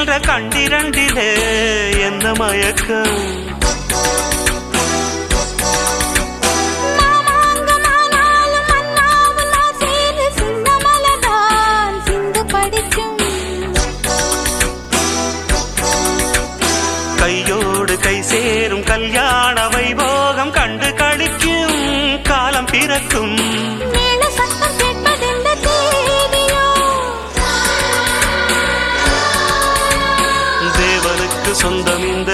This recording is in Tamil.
என்ற கண்டிரண்டிலே என்ன மயக்கம் கையோடு கை சேரும் கல்யாண வைபோகம் கண்டு கழிக்கும் காலம் பிறக்கும் தேவனுக்கு சொந்தம் இந்த